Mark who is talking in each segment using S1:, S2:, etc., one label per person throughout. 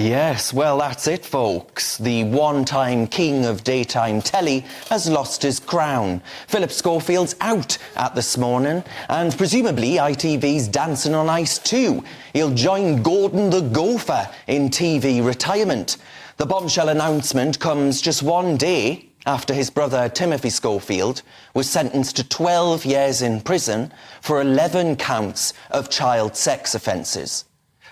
S1: Yes, well, that's it, folks. The one-time king of daytime telly has lost his crown. Phillip Schofield's out at this morning, and presumably ITV's dancing on ice too. He'll join Gordon the Gopher in TV retirement. The bombshell announcement comes just one day after his brother Timothy Schofield was sentenced to 12 years in prison for 11 counts of child sex offences.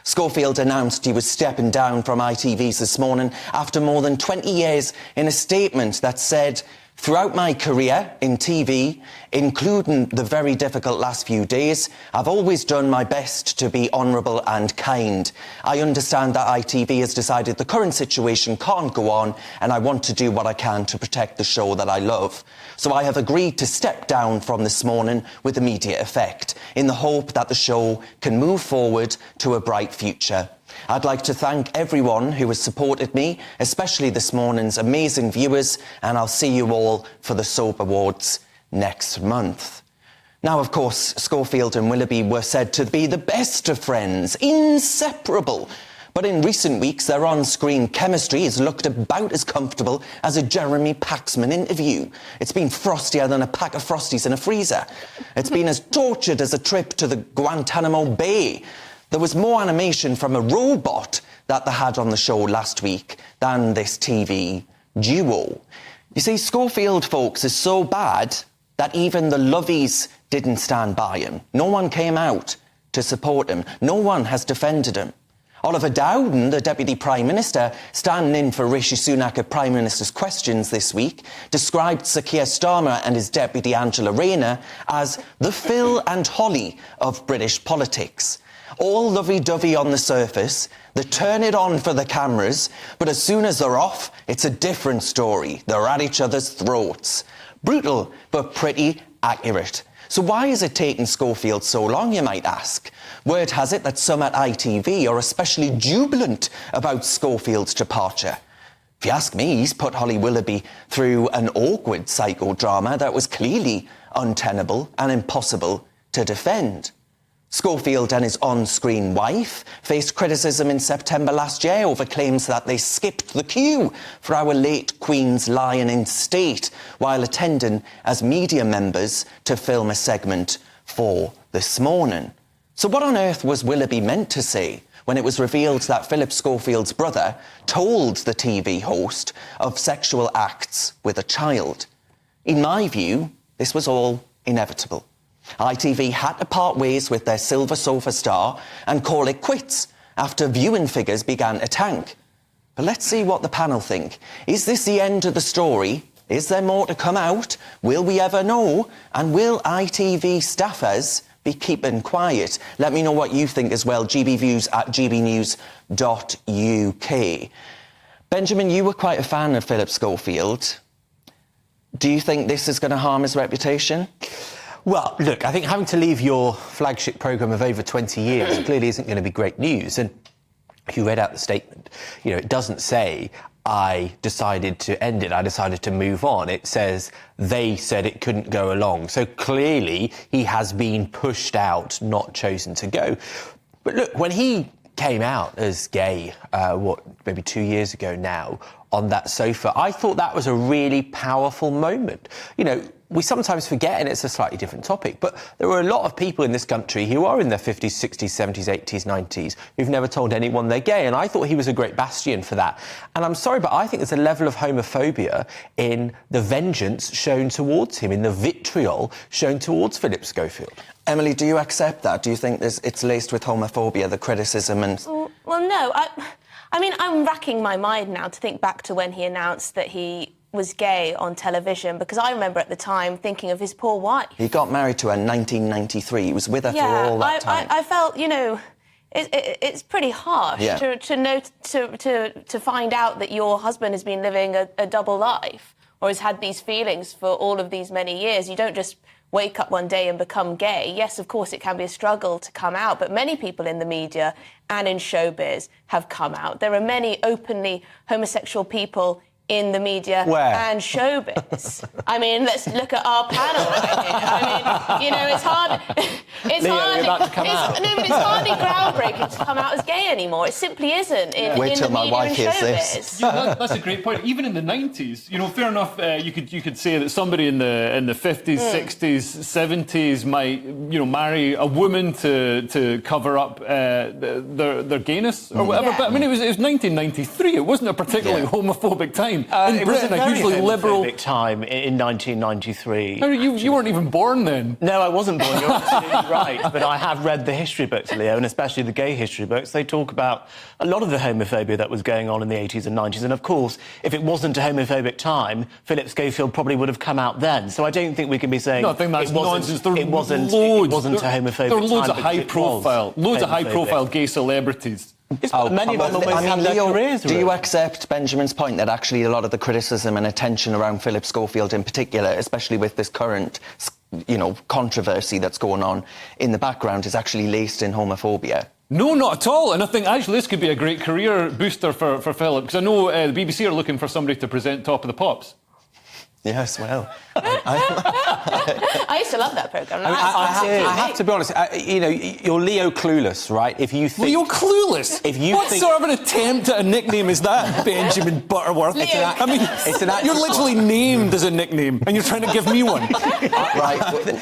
S1: Schofield announced he was stepping down from ITV's this morning after more than 20 years in a statement that said, "Throughout my career in TV, including the very difficult last few days, I've always done my best to be honourable and kind. I understand that ITV has decided the current situation can't go on, and I want to do what I can to protect the show that I love. So I have agreed to step down from this morning with immediate effect, in the hope that the show can move forward to a bright future. I'd like to thank everyone who has supported me, especially this morning's amazing viewers, and I'll see you all for the Soap Awards next month." Now, of course, Schofield and Willoughby were said to be the best of friends, inseparable. But in recent weeks, their on-screen chemistry has looked about as comfortable as a Jeremy Paxman interview. It's been frostier than a pack of frosties in a freezer. It's been as tortured as a trip to the Guantanamo Bay. There was more animation from a robot that they had on the show last week than this TV duo. You see, Schofield, folks, is so bad that even the lovies didn't stand by him. No one came out to support him. No one has defended him. Oliver Dowden, the Deputy Prime Minister, standing in for Rishi Sunak at Prime Minister's Questions this week, described Sir Keir Starmer and his Deputy Angela Rayner as the Phil and Holly of British politics. All lovey-dovey on the surface, they turn it on for the cameras, but as soon as they're off, it's a different story. They're at each other's throats. Brutal, but pretty accurate. So why is it taking Schofield so long, you might ask? Word has it that some at ITV are especially jubilant about Schofield's departure. If you ask me, he's put Holly Willoughby through an awkward psychodrama that was clearly untenable and impossible to defend. Schofield and his on-screen wife faced criticism in September last year over claims that they skipped the queue for our late Queen's lying in state while attending as media members to film a segment for This Morning. So what on earth was Willoughby meant to say when it was revealed that Phillip Schofield's brother told the TV host of sexual acts with a child? In my view, this was all inevitable. ITV had to part ways with their silver sofa star and call it quits after viewing figures began to tank. But let's see what the panel think. Is this the end of the story? Is there more to come out? Will we ever know? And will ITV staffers be keeping quiet? Let me know what you think as well. gbviews@gbnews.uk. Benjamin, you were quite a fan of Phillip Schofield. Do you think this is going to harm his reputation?
S2: Well, look, I think having to leave your flagship programme of over 20 years clearly isn't going to be great news. And you read out the statement. You know, it doesn't say, I decided to end it, I decided to move on. It says, they said it couldn't go along. So clearly he has been pushed out, not chosen to go. But look, when he came out as gay, maybe 2 years ago now, on that sofa, I thought that was a really powerful moment. You know, we sometimes forget, and it's a slightly different topic, but there are a lot of people in this country who are in their 50s, 60s, 70s, 80s, 90s, who've never told anyone they're gay, and I thought he was a great bastion for that. And I'm sorry, but I think there's a level of homophobia in the vengeance shown towards him, in the vitriol shown towards Phillip Schofield.
S1: Emily, do you accept that? Do you think it's laced with homophobia, the criticism and...
S3: Well, no. I mean, I'm racking my mind now to think back to when he announced that he was gay on television, because I remember at the time thinking of his poor wife.
S1: He got married to her in 1993. He was with her for all that time.
S3: I felt, you know, it's pretty harsh to find out that your husband has been living a double life or has had these feelings for all of these many years. You don't just wake up one day and become gay. Yes, of course, it can be a struggle to come out, but many people in the media and in showbiz have come out. There are many openly homosexual people in the media
S2: Where?
S3: and showbiz. I mean, let's look at our panel right here. I mean, you know, it's hard. It's
S2: Leo,
S3: hardly.
S2: you're about to come out.
S3: No, but it's hardly groundbreaking to come out as gay anymore. It simply isn't.
S1: Wait
S3: In
S1: till
S3: the
S1: my
S3: media
S1: wife
S3: and
S1: hears
S3: showbiz.
S1: this.
S4: That's a great point. Even in the 90s, you know, fair enough. You could say that somebody in the 50s, 60s, 70s might, you know, marry a woman to cover up their gayness or whatever.
S3: Yeah.
S4: But I mean, it was 1993. It wasn't a particularly homophobic time in
S5: It was
S4: Britain.
S5: a very
S4: hugely liberal
S5: homophobic time in 1993.
S4: No, you weren't even born then.
S5: No, I wasn't born. You're absolutely right. But I have read the history books, Leo, and especially the gay history books. They talk about a lot of the homophobia that was going on in the 80s and 90s. And of course, if it wasn't a homophobic time, Phillip Schofield probably would have come out then. So I don't think we can be saying
S4: No, I think that's nonsense.
S5: It wasn't a homophobic
S4: There are loads
S5: time,
S4: of high-profile gay celebrities.
S5: Many of them almost have their
S1: Leo,
S5: careers
S1: do you
S5: ruined.
S1: accept Benjamin's point that actually a lot of the criticism and attention around Phillip Schofield in particular, especially with this current, you know, controversy that's going on in the background, is actually laced in homophobia?
S4: No, not at all. And I think actually this could be a great career booster for Phillip, because I know the BBC are looking for somebody to present Top of the Pops.
S1: Yes, well,
S3: I used to love that programme.
S2: I have to be honest. You know, you're Leo Clueless, right? If you think
S4: Leo Clueless?
S2: If you
S4: what
S2: think-
S4: sort of an attempt at a nickname is that, Benjamin Butterworth?
S3: Leo.
S4: I mean,
S2: It's an act-
S4: you're literally named as a nickname, and you're trying to give me one.
S1: right.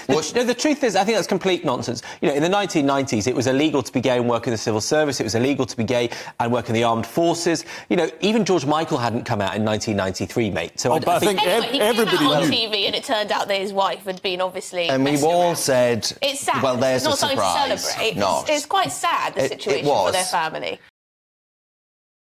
S2: No, the truth is, I think that's complete nonsense. You know, in the 1990s, it was illegal to be gay and work in the civil service. It was illegal to be gay and work in the armed forces. You know, even George Michael hadn't come out in 1993, mate. So
S4: but I think
S3: Anyway, he
S4: everybody
S3: came out on
S4: knew.
S3: TV, and it turned out that his wife had been obviously.
S1: And we've
S3: messing
S1: all
S3: around.
S1: said,
S3: It's sad.
S1: well, there's
S3: it's not
S1: a
S3: something
S1: surprise.
S3: to celebrate.
S1: Not.
S3: It's quite sad, the
S1: It
S3: situation
S1: was.
S3: for their family.